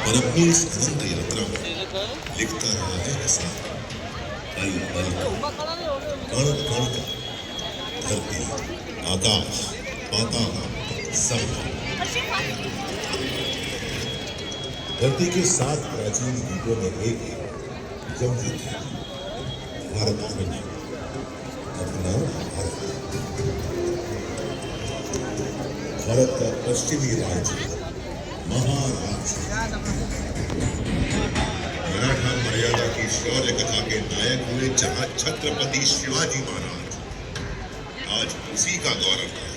और अपनी इस अनंत यात्रा में लिखता रहा है ऐसा पल पल कण कण का धरती आकाश पाताल सब। धरती के 7 प्राचीन द्वीपों में एक जमती थी भारत खंड, अपना भारत। भारत का पश्चिमी राज्य महाराष्ट्र। मराठा मर्यादा की शौर्य कथा के नायक हुए जहां छत्रपति शिवाजी महाराज, आज उसी का गौरव है।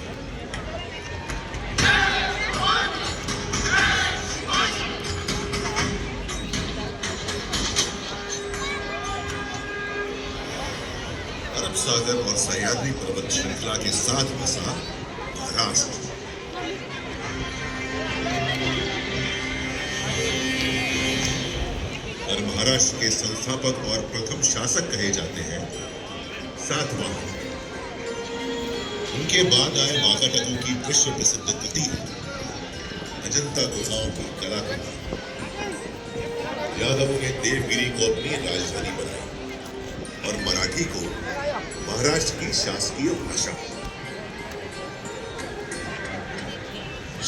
अरब सागर और सह्याद्री पर्वत श्रृंखला के साथ बसा महाराष्ट्र। और महाराष्ट्र के संस्थापक और प्रथम शासक कहे जाते हैं सातवाहन। उनके बाद आए वाकाटकों की विश्व प्रसिद्ध कृति अजंता गुफाओं की कलाकृति। यादवों ने देवगिरी को अपनी राजधानी बनाई और मराठी को महाराष्ट्र की शासकीय भाषा।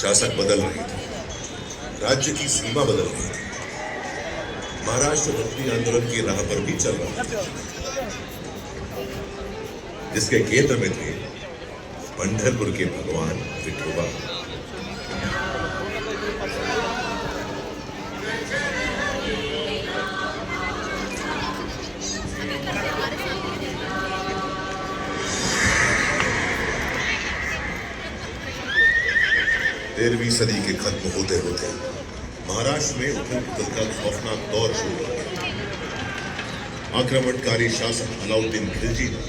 शासक बदल रहे थे, राज्य की सीमा बदल रही थी। महाराष्ट्र भक्ति आंदोलन की राह पर भी चल रहा था, जिसके केंद्र में थे पंढरपुर के भगवान विठोबा। तेरहवीं सदी के खत्म होते होते महाराष्ट्र में उथल-पुथल का खौफनाक दौर शुरू हो गया। आक्रमणकारी शासक अलाउद्दीन खिलजी ने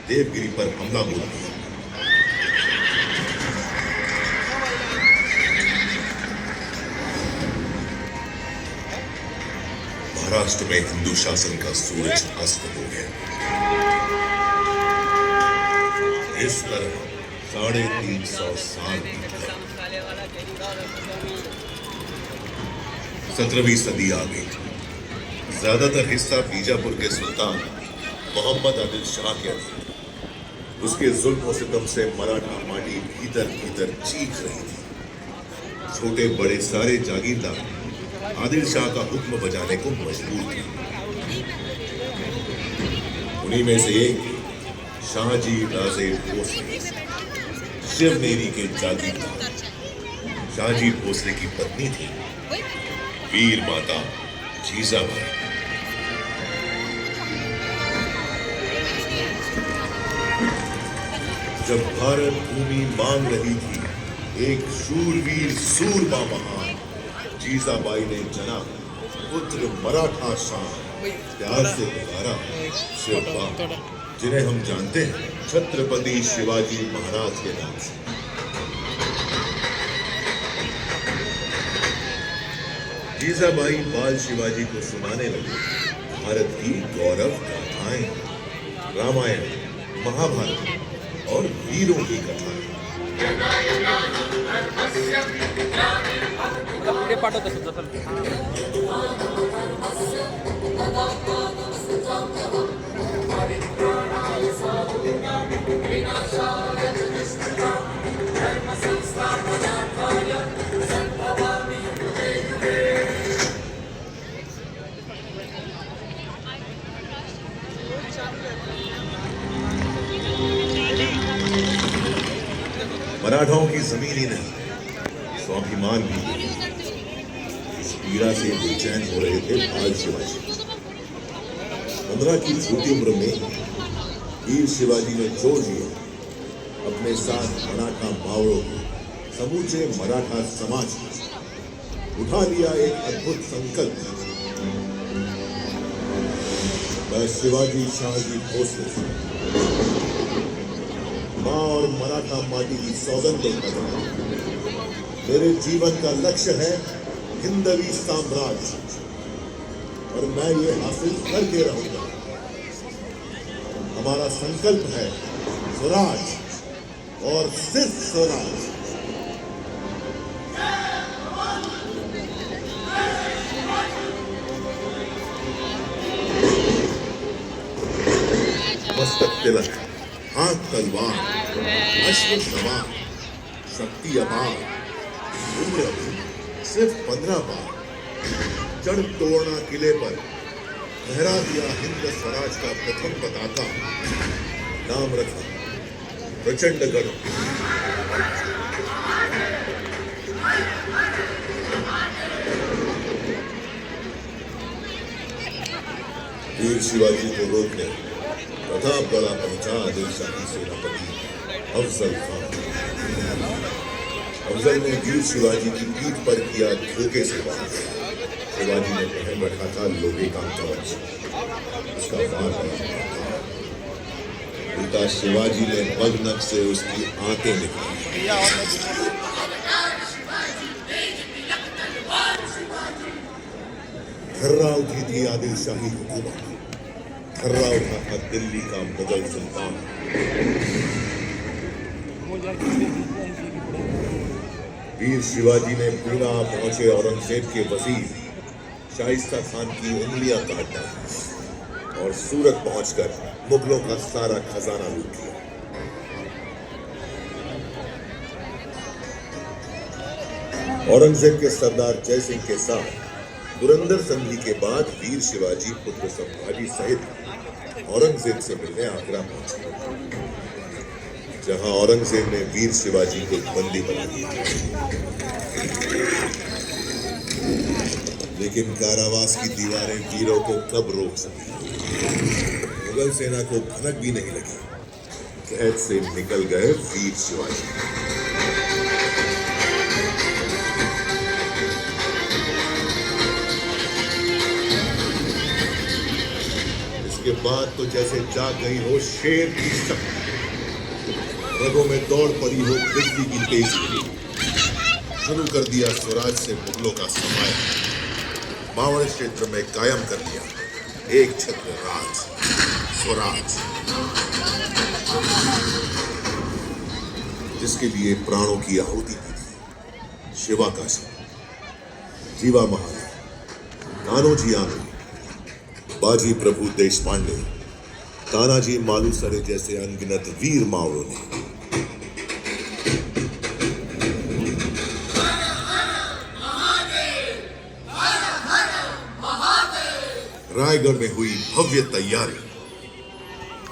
देवगिरी पर हमला बोल दिया। महाराष्ट्र में हिंदू शासन का सूरज अस्त हो गया। इस तरह 350 साल बीत गए। 17वीं सदी आ गई। ज्यादातर हिस्सा बीजापुर के सुल्तान मोहम्मद आदिल शाह के अधीन। उसके जुल्म और सितम से मराठा माटी भीतर भीतर चीख रही थी। छोटे बड़े सारे जागीरदार आदिल शाह का हुक्म बजाने को मजबूर थे। उन्हीं में से एक शाहजी राजे भोसले, शिवनेरी के जागीरदार। शाहजी भोसले की पत्नी थी वीर माता जीजाबाई। जब भारत भूमि मांग रही थी एक शूरवीर सूरमा महान, जीजाबाई ने जना पुत्र मराठा शान प्यार से पुकारा शिवबा, जिन्हें हम जानते हैं छत्रपति शिवाजी महाराज के नाम से। जीजाबाई बाल शिवाजी को सुनाने लगे भारत की गौरव गाथाएं, रामायण, महाभारत और वीरों की कथाएं। मराठाओं की जमीन ही नहीं, स्वाभिमान भी। इस पीड़ा से बेचैन हो रहे थे बाल शिवाजी। 15 की छोटी उम्र में वीर शिवाजी ने जोड़ लिया अपने साथ मराठा मावड़ों को, समूचे मराठा समाज को। उठा लिया एक अद्भुत संकल्प। मैं शिवाजी शाहजी भोसले मां और मराठा माटी की सौगंध लेकर मेरे जीवन का लक्ष्य है हिंदवी साम्राज्य, और मैं ये हासिल करके रहूंगा। हमारा संकल्प है स्वराज और सिर्फ स्वराज। तिलक, हाथ तलवार, अश्व सवार, शक्ति अपार, उम्र सिर्फ 15 बार, जड़ तोड़ना किले पर, लहरा दिया हिंद स्वराज का प्रथम पताका, नाम रखा प्रचंडगढ़। वीर शिवाजी को रोकने प्रतापगढ़ पहुंचा आदिलशाही सेनापति अफजल खान। अफजल ने वीर शिवाजी की पीठ पर किया धोखे से वार। शिवाजी ने पहन रखा था लोहे का कवच, उसका वार उल्टा शिवाजी ने बगनक से उसकी आंखें निकाली। थर्रा उठी थी आदिलशाही हुकूमत, थर्रा उठा था दिल्ली का मुगल सुल्तान। वीर शिवाजी ने पूना पहुंचे औरंगजेब के वजीर शाइस्ता खान की उंगलियां काट डाली और सूरत पहुंचकर मुगलों का सारा खजाना लूट लिया। औरंगजेब के सरदार जय सिंह के साथ पुरंदर संधि के बाद वीर शिवाजी पुत्र संभाजी सहित औरंगजेब से मिलने आगरा पहुंचे, जहां औरंगजेब ने वीर शिवाजी को बंदी बना लिया। लेकिन कारावास की दीवारें वीरों को कब रोक सकी? मुगल सेना को भनक भी नहीं लगी। कैद से निकल गए वीर शिवाजी। इसके बाद तो जैसे जाग गई हो शेर की शक्ति, रगों में दौड़ पड़ी हो बिजली की तेजी। शुरू कर दिया स्वराज से मुगलों का समाया, बावड़ क्षेत्र में कायम कर दिया एक छत्र राज, स्वराज, जिसके लिए प्राणों की आहुति दी थी शिवा काशी, जीवा महाराज, कान्होजी आंग्रे, बाजी प्रभु देशपांडे, तानाजी मालुसरे जैसे अनगिनत वीर मावड़ों ने। रायगढ़ में हुई भव्य तैयारी,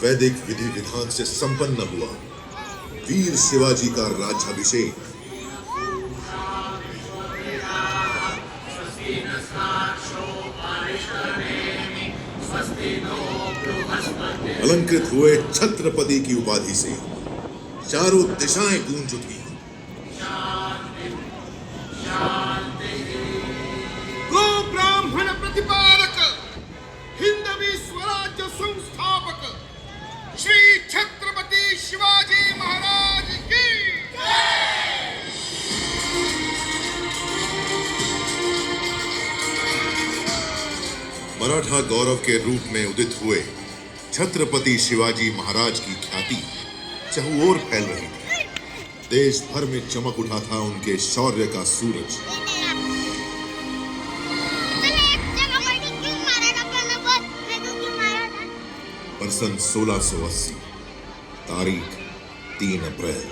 वैदिक विधि विधान से संपन्न हुआ वीर शिवाजी का राज्याभिषेक। अलंकृत हुए छत्रपति की उपाधि से चारों दिशाएं गूंज उठी। गो ब्राह्मण प्रतिपादक, हिंदवी स्वराज्य संस्थापक श्री छत्रपति शिवाजी महाराज की मराठा गौरव के रूप में उदित हुए छत्रपति शिवाजी महाराज की ख्याति चहुओर फैल रही थी। देश भर में चमक उठा था उनके शौर्य का सूरज। पर सन 1680 तारीख 3 अप्रैल,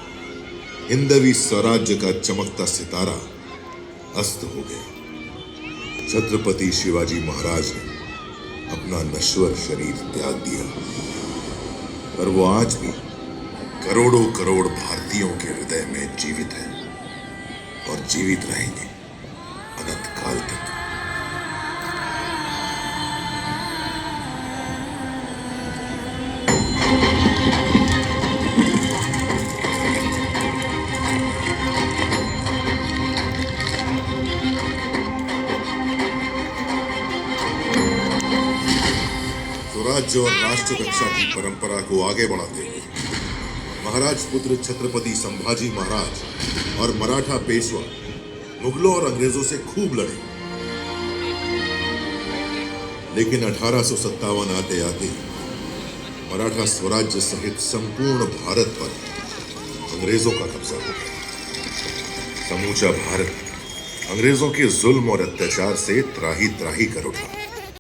हिंदवी स्वराज्य का चमकता सितारा अस्त हो गया। छत्रपति शिवाजी महाराज ने अपना नश्वर शरीर त्याग दिया, पर वो आज भी करोड़ों करोड़ भारतीयों के हृदय में जीवित है और जीवित रहेंगे अनंत काल तक। स्वराज्य और राष्ट्र रक्षा की परंपरा को आगे बढ़ाते हुए महाराज पुत्र छत्रपति संभाजी महाराज और मराठा पेशवा मुगलों और अंग्रेजों से खूब लड़े। लेकिन 1857 आते आते मराठा स्वराज्य सहित संपूर्ण भारत पर अंग्रेजों का कब्जा हो गया। समूचा भारत अंग्रेजों के जुल्म और अत्याचार से त्राही त्राही कर उठा।